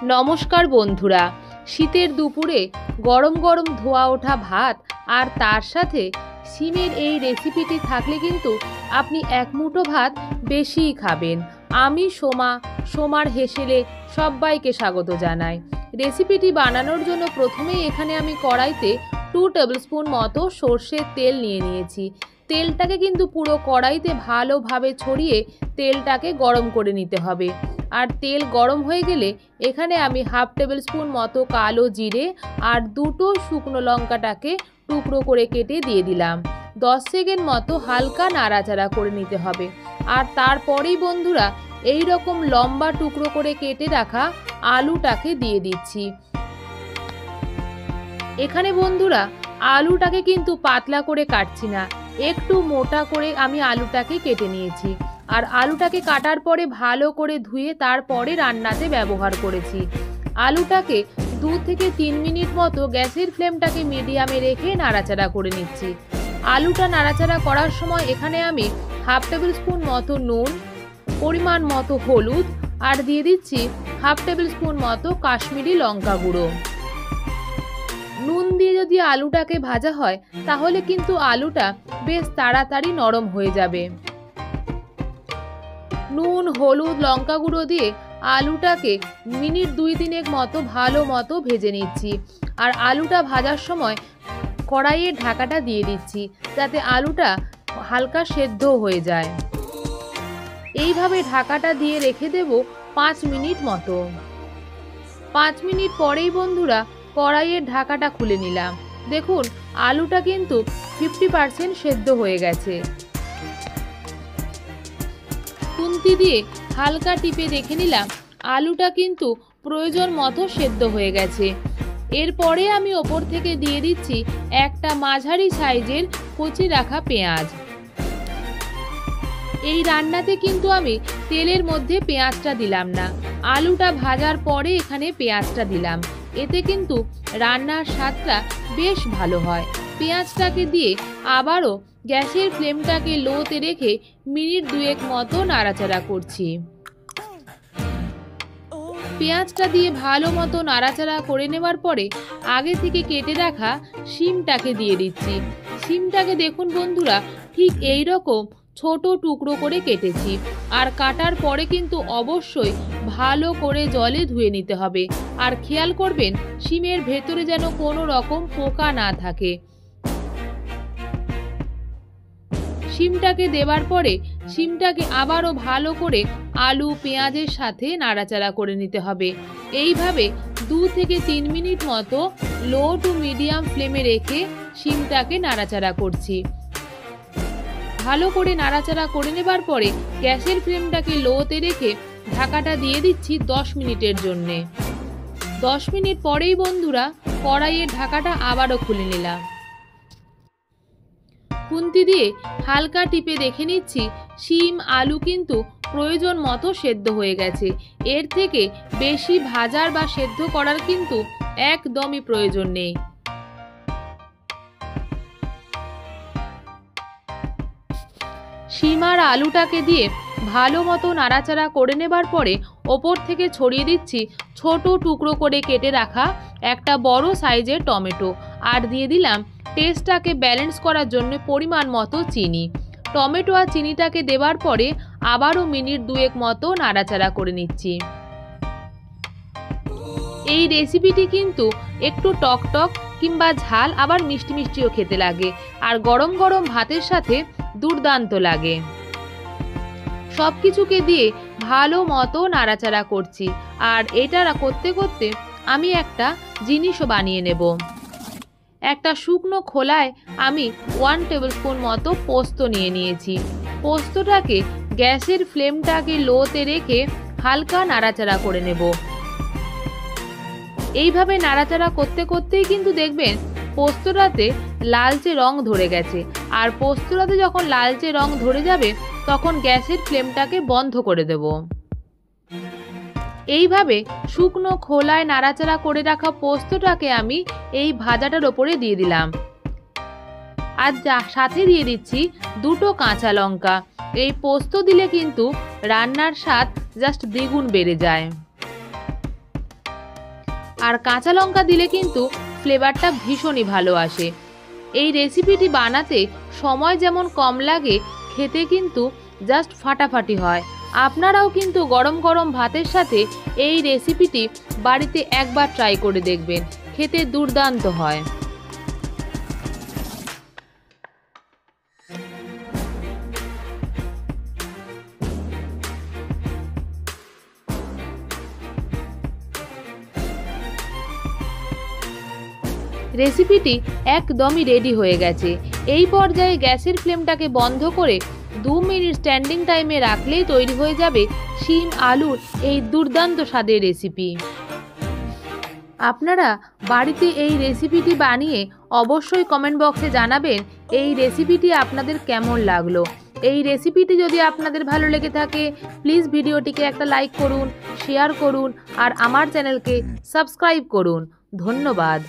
নমস্কার বন্ধুরা, শীতের দুপুরে গরম গরম ধোয়া ওঠা ভাত আর তার সাথে শিমের এই রেসিপিটি থাকলে কিন্তু আপনি এক মুঠো ভাত বেশিই খাবেন। আমি সোমার হেসেলে সবাইকে স্বাগত জানাই। রেসিপিটি বানানোর জন্য প্রথমেই এখানে আমি কড়াইতে 2 টেবিলস্পুন মতো সর্ষের তেল নিয়ে নিয়েছি। তেলটাকে কিন্তু পুরো কড়াইতে ভালোভাবে ছড়িয়ে তেলটাকে গরম করে নিতে হবে। আর তেল গরম হয়ে গেলে এখানে আমি 1/2 টেবিলস্পুন মতো কালো জিরে আর 2টো শুকনো লঙ্কাটাকে টুকরো করে কেটে দিয়ে দিলাম। 10 সেকেন্ড মতো হালকা নাড়াচাড়া করে নিতে হবে। আর তারপরেই বন্ধুরা এই রকম লম্বা টুকরো করে কেটে রাখা আলুটাকে দিয়ে দিচ্ছি। এখানে বন্ধুরা আলুটাকে কিন্তু পাতলা করে কাটছি না, একটু মোটা করে আমি আলুটাকে কেটে নিয়েছি। আর আলুটাকে কাটার পরে ভালো করে ধুয়ে তারপরে রান্নাতে ব্যবহার করেছি। আলুটাকে 2 থেকে 3 মিনিট মতো গ্যাসের ফ্লেমটাকে মিডিয়ামে রেখে নাড়াচাড়া করে নিচ্ছি। আলুটা নাড়াচাড়া করার সময় এখানে আমি 1/2 টেবিলস্পুন মতো নুন, পরিমাণ মতো হলুদ আর দিয়ে দিচ্ছি 1/2 টেবিলস্পুন মতো কাশ্মীরি লঙ্কা গুঁড়ো। নুন দিয়ে যদি আলুটাকে ভাজা হয় তাহলে কিন্তু আলুটা বেশ তাড়াতাড়ি নরম হয়ে যাবে। নুন, হলুদ, লঙ্কা গুঁড়ো দিয়ে আলুটাকে মিনিট 2-3 মতো ভালো মতো ভেজে নিচ্ছি। আর আলুটা ভাজার সময় কড়াইয়ের ঢাকাটা দিয়ে দিচ্ছি যাতে আলুটা হালকা সেদ্ধ হয়ে যায়। এইভাবে ঢাকাটা দিয়ে রেখে দেব 5 মিনিট মতো। 5 মিনিট পরেই বন্ধুরা কড়াইয়ের ঢাকাটা খুলে নিলাম। দেখুন আলুটা কিন্তু 50% সেদ্ধ হয়ে গেছে। খুন্তি দিয়ে হালকা টিপে দেখে নিলাম আলুটা কিন্তু প্রয়োজন মতো সেদ্ধ হয়ে গেছে। এরপরে আমি ওপর থেকে দিয়ে দিচ্ছি একটা মাঝারি সাইজের কচি রাখা পেঁয়াজ। এই রান্নাতে কিন্তু আমি তেলের মধ্যে পেঁয়াজটা দিলাম না, আলুটা ভাজার পরে এখানে পেঁয়াজটা দিলাম। এতে কিন্তু রান্নার স্বাদটা বেশ ভালো হয়। পেঁয়াজটাকে দিয়ে আবারও গ্যাসের ফ্লেমটাকে লোতে রেখে মিনিট 2 মতো নাড়াচাড়া করছি। পেঁয়াজটা দিয়ে ভালো মতো নাড়াচাড়া করে নেবার পরে আগে থেকে কেটে রাখা শিমটাকে দিয়ে দিচ্ছি। শিমটাকে দেখুন বন্ধুরা ঠিক এই রকম ছোট টুকরো করে কেটেছি। আর কাটার পরে কিন্তু অবশ্যই ভালো করে জলে ধুয়ে নিতে হবে। আর খেয়াল করবেন শিমের ভেতরে যেন কোনো রকম পোকা না থাকে। শিমটাকে দেবার পরে শিমটাকে আবারও ভালো করে আলু পেঁয়াজের সাথে নাড়াচাড়া করে নিতে হবে। এইভাবে 2 থেকে 3 মিনিট মতো লো টু মিডিয়াম ফ্লেমে রেখে শিমটাকে নাড়াচাড়া করছি। ভালো করে নাড়াচাড়া করে নেবার পরে গ্যাসের ফ্লেমটাকে লোতে রেখে ঢাকাটা দিয়ে দিচ্ছি 10 মিনিটের জন্যে। 10 মিনিট পরেই বন্ধুরা কড়াইয়ের ঢাকাটা আবারও খুলে নিলাম। খুন্তি দিয়ে হালকা টিপে দেখে নিচ্ছি শিম আলু কিন্তু প্রয়োজন মতো সেদ্ধ হয়ে গেছে। এর থেকে বেশি ভাজার বা সেদ্ধ করার কিন্তু একদমই প্রয়োজন নেই। শিম আর আলুটাকে দিয়ে ভালো মতো নাড়াচাড়া করে নেবার পরে ওপর থেকে ছড়িয়ে দিচ্ছি ছোট টুকরো করে কেটে রাখা একটা বড় সাইজের টমেটো। আর দিয়ে দিলাম টেস্টটাকে ব্যালেন্স করার জন্য পরিমাণ মতো চিনি। টমেটো আর চিনিটাকে দেবার পরে আবারও মিনিট 2 মতো নাড়াচাড়া করে নিচ্ছি। এই রেসিপিটি কিন্তু একটু টক টক কিংবা ঝাল আবার মিষ্টি মিষ্টিও খেতে লাগে। আর গরম গরম ভাতের সাথে দুর্দান্ত লাগে। সব কিছুকে দিয়ে ভালো মতো নাড়াচাড়া করছি। আর এটা করতে করতে আমি একটা জিনিসও বানিয়ে নেব। একটা শুকনো খোলায় আমি 1 টেবিলস্পুন মতো পোস্ত নিয়ে নিয়েছি। পোস্তটাকে গ্যাসের ফ্লেমটাকে লোতে রেখে হালকা নাড়াচাড়া করে নেব। এইভাবে নাড়াচাড়া করতে করতেই কিন্তু দেখবেন পোস্তটাতে লালচে রং ধরে গেছে। আর পোস্তটাতে যখন লালচে রং ধরে যাবে তখন গ্যাসের ফ্লেমটাকে বন্ধ করে দেব। এইভাবে শুকনো খোলায় নাড়াচাড়া করে রাখা পোস্তটাকে আমি এই ভাজাটার ওপরে দিয়ে দিলাম। আর সাথে দিয়ে দিচ্ছি 2টো কাঁচা লঙ্কা। এই পোস্ত দিলে কিন্তু রান্নার স্বাদ জাস্ট দ্বিগুণ বেড়ে যায়। আর কাঁচা লঙ্কা দিলে কিন্তু ফ্লেভারটা ভীষণই ভালো আসে। এই রেসিপিটি বানাতে সময় যেমন কম লাগে, খেতে কিন্তু জাস্ট ফাটাফাটি হয়। আপনারাও কিন্তু গরম গরম ভাতের সাথে এই রেসিপিটি বাড়িতে একবার ট্রাই করে দেখবেন, খেতে দুর্দান্ত হয়। রেসিপিটি একদমই রেডি হয়ে গেছে। এই পর্যায়ে গ্যাসের ফ্লেমটাকে বন্ধ করে 2 মিনিট স্ট্যান্ডিং টাইমে রাখলেই তৈরি হয়ে যাবে শিম আলুর এই দুর্দান্ত স্বাদের রেসিপি। আপনারা বাড়িতে এই রেসিপিটি বানিয়ে অবশ্যই কমেন্ট বক্সে জানাবেন এই রেসিপিটি আপনাদের কেমন লাগলো। এই রেসিপিটি যদি আপনাদের ভালো লেগে থাকে প্লিজ ভিডিওটিকে একটা লাইক করুন, শেয়ার করুন আর আমার চ্যানেলকে সাবস্ক্রাইব করুন। ধন্যবাদ।